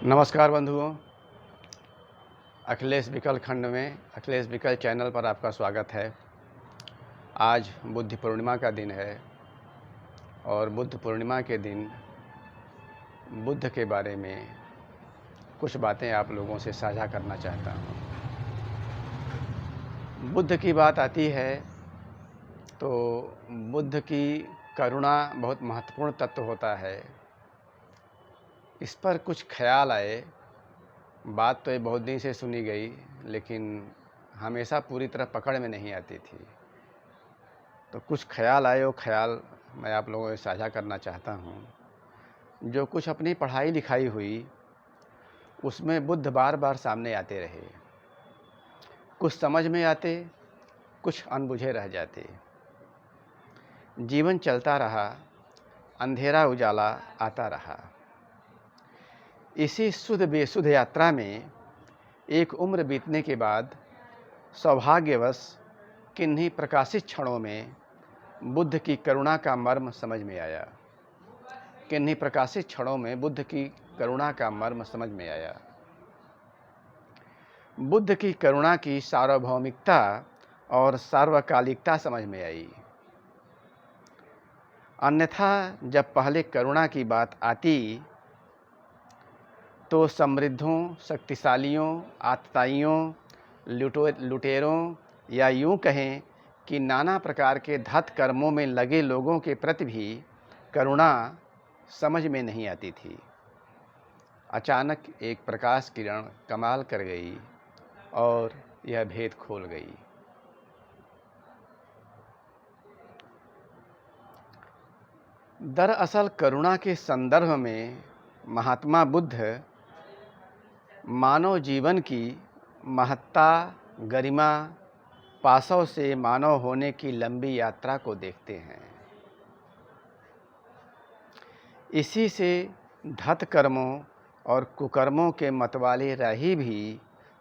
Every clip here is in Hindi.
नमस्कार बंधुओं, अखिलेश विकल खंड में अखिलेश विकल चैनल पर आपका स्वागत है। आज बुद्ध पूर्णिमा का दिन है और बुद्ध पूर्णिमा के दिन बुद्ध के बारे में कुछ बातें आप लोगों से साझा करना चाहता हूँ। बुद्ध की बात आती है तो बुद्ध की करुणा बहुत महत्वपूर्ण तत्व होता है। इस पर कुछ ख्याल आए। बात तो ये बहुत दिन से सुनी गई, लेकिन हमेशा पूरी तरह पकड़ में नहीं आती थी। तो कुछ ख्याल आए, वो ख्याल मैं आप लोगों से साझा करना चाहता हूँ। जो कुछ अपनी पढ़ाई लिखाई हुई, उसमें बुद्ध बार बार सामने आते रहे। कुछ समझ में आते, कुछ अनबुझे रह जाते। जीवन चलता रहा, अंधेरा उजाला आता रहा। इसी शुद्ध बेसुध यात्रा में एक उम्र बीतने के बाद सौभाग्यवश किन्हीं प्रकाशित क्षणों में बुद्ध की करुणा का मर्म समझ में आया। किन्हीं प्रकाशित क्षणों में बुद्ध की करुणा का मर्म समझ में आया। बुद्ध की करुणा की सार्वभौमिकता और सार्वकालिकता समझ में आई। अन्यथा जब पहले करुणा की बात आती तो समृद्धों, शक्तिशालियों, आतताइयों, लुटेरों या यूं कहें कि नाना प्रकार के धत कर्मों में लगे लोगों के प्रति भी करुणा समझ में नहीं आती थी। अचानक एक प्रकाश किरण कमाल कर गई और यह भेद खोल गई। दरअसल करुणा के संदर्भ में महात्मा बुद्ध मानव जीवन की महत्ता, गरिमा, पाशव से मानव होने की लंबी यात्रा को देखते हैं। इसी से धत कर्मों और कुकर्मों के मतवाले राही भी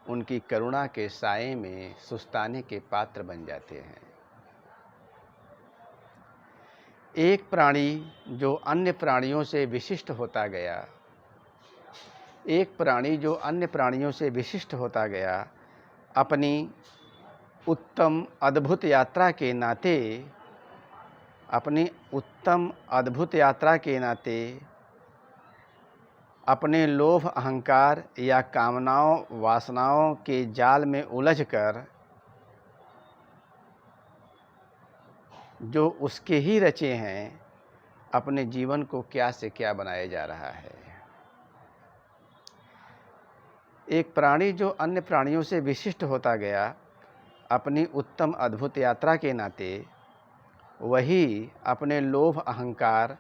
उनकी करुणा के साए में सुस्ताने के पात्र बन जाते हैं। एक प्राणी जो अन्य प्राणियों से विशिष्ट होता गया, अपनी उत्तम अद्भुत यात्रा के नाते अपने लोभ, अहंकार या कामनाओं, वासनाओं के जाल में उलझकर जो उसके ही रचे हैं, अपने जीवन को क्या से क्या बनाया जा रहा है। एक प्राणी जो अन्य प्राणियों से विशिष्ट होता गया, अपनी उत्तम अद्भुत यात्रा के नाते वही अपने लोभ, अहंकार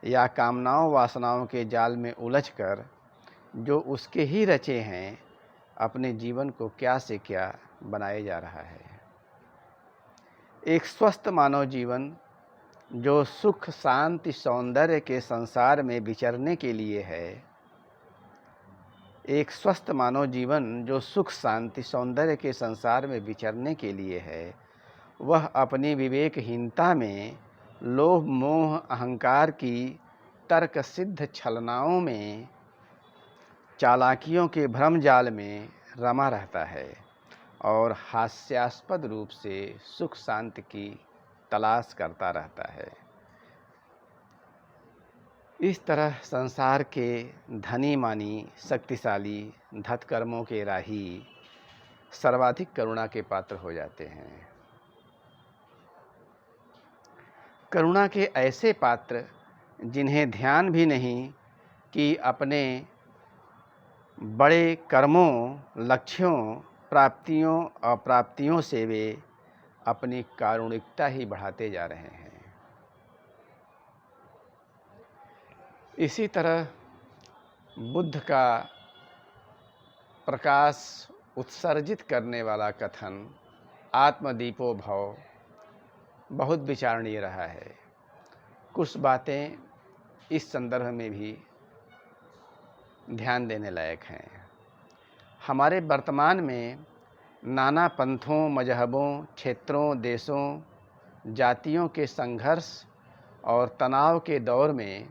या कामनाओं, वासनाओं के जाल में उलझकर जो उसके ही रचे हैं, अपने जीवन को क्या से क्या बनाया जा रहा है। एक स्वस्थ मानव जीवन जो सुख, शांति, सौंदर्य के संसार में विचरने के लिए है, एक स्वस्थ मानव जीवन जो सुख, शांति, सौंदर्य के संसार में विचरने के लिए है, वह अपनी विवेकहीनता में लोभ, मोह, अहंकार की तर्क सिद्ध छलनाओं में, चालाकियों के भ्रम जाल में रमा रहता है और हास्यास्पद रूप से सुख शांति की तलाश करता रहता है। इस तरह संसार के धनी मानी, शक्तिशाली, धतकर्मों के राही सर्वाधिक करुणा के पात्र हो जाते हैं। करुणा के ऐसे पात्र जिन्हें ध्यान भी नहीं कि अपने बड़े कर्मों, लक्ष्यों, प्राप्तियों, अप्राप्तियों से वे अपनी कारुणिकता ही बढ़ाते जा रहे हैं। इसी तरह बुद्ध का प्रकाश उत्सर्जित करने वाला कथन आत्मदीपो भव बहुत विचारणीय रहा है। कुछ बातें इस संदर्भ में भी ध्यान देने लायक हैं। हमारे वर्तमान में नाना पंथों, मजहबों, क्षेत्रों, देशों, जातियों के संघर्ष और तनाव के दौर में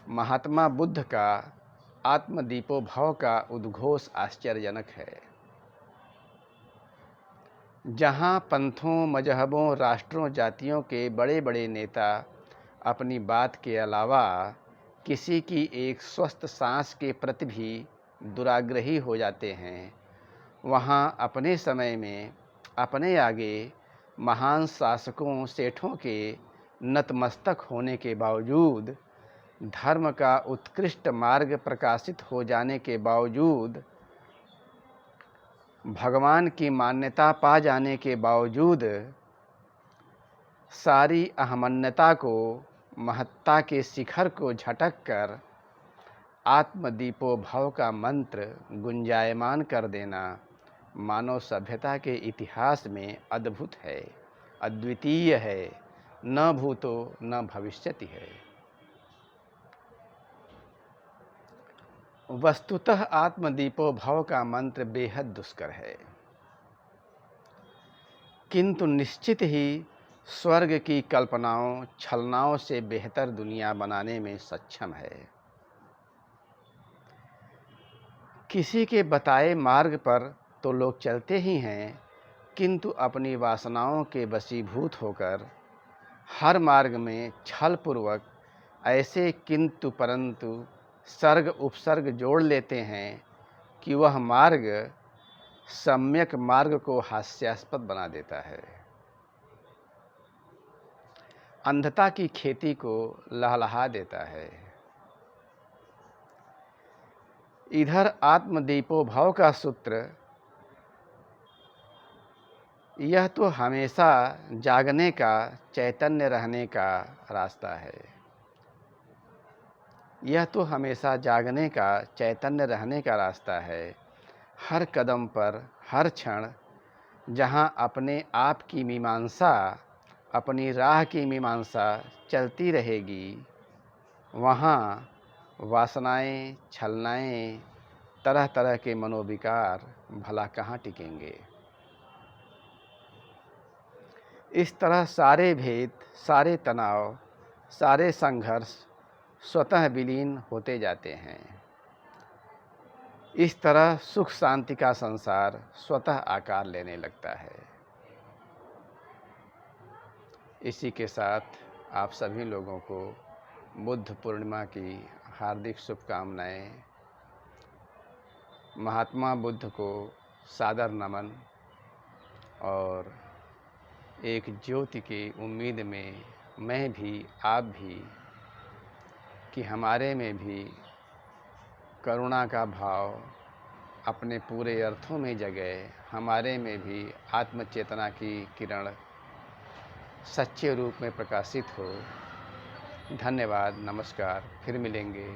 महात्मा बुद्ध का आत्मदीपो भव का उद्घोष आश्चर्यजनक है। जहाँ पंथों, मजहबों, राष्ट्रों, जातियों के बड़े बड़े नेता अपनी बात के अलावा किसी की एक स्वस्थ सांस के प्रति भी दुराग्रही हो जाते हैं, वहाँ अपने समय में अपने आगे महान शासकों, सेठों के नतमस्तक होने के बावजूद, धर्म का उत्कृष्ट मार्ग प्रकाशित हो जाने के बावजूद, भगवान की मान्यता पा जाने के बावजूद, सारी अहमन्यता को, महत्ता के शिखर को झटक कर आत्मदीपो भव का मंत्र गुंजायमान कर देना मानव सभ्यता के इतिहास में अद्भुत है, अद्वितीय है, न भूतो न भविष्यति है। वस्तुतः आत्मदीपो भव का मंत्र बेहद दुष्कर है, किंतु निश्चित ही स्वर्ग की कल्पनाओं, छलनाओं से बेहतर दुनिया बनाने में सक्षम है। किसी के बताए मार्ग पर तो लोग चलते ही हैं, किंतु अपनी वासनाओं के वशीभूत होकर हर मार्ग में छलपूर्वक ऐसे किंतु परंतु सर्ग उपसर्ग जोड़ लेते हैं कि वह मार्ग सम्यक मार्ग को हास्यास्पद बना देता है, अंधता की खेती को लहलहा देता है। इधर आत्मदीपो भव का सूत्र यह तो हमेशा जागने का, चैतन्य रहने का रास्ता है। यह तो हमेशा जागने का, चैतन्य रहने का रास्ता है। हर कदम पर, हर क्षण जहाँ अपने आप की मीमांसा, अपनी राह की मीमांसा चलती रहेगी, वहाँ वासनाएं, छलनाएं, तरह तरह के मनोविकार भला कहाँ टिकेंगे। इस तरह सारे भेद, सारे तनाव, सारे संघर्ष स्वतः विलीन होते जाते हैं। इस तरह सुख शांति का संसार स्वतः आकार लेने लगता है। इसी के साथ आप सभी लोगों को बुद्ध पूर्णिमा की हार्दिक शुभकामनाएं। महात्मा बुद्ध को सादर नमन और एक ज्योति की उम्मीद में मैं भी, आप भी, कि हमारे में भी करुणा का भाव अपने पूरे अर्थों में जगे, हमारे में भी आत्मचेतना की किरण सच्चे रूप में प्रकाशित हो। धन्यवाद, नमस्कार, फिर मिलेंगे।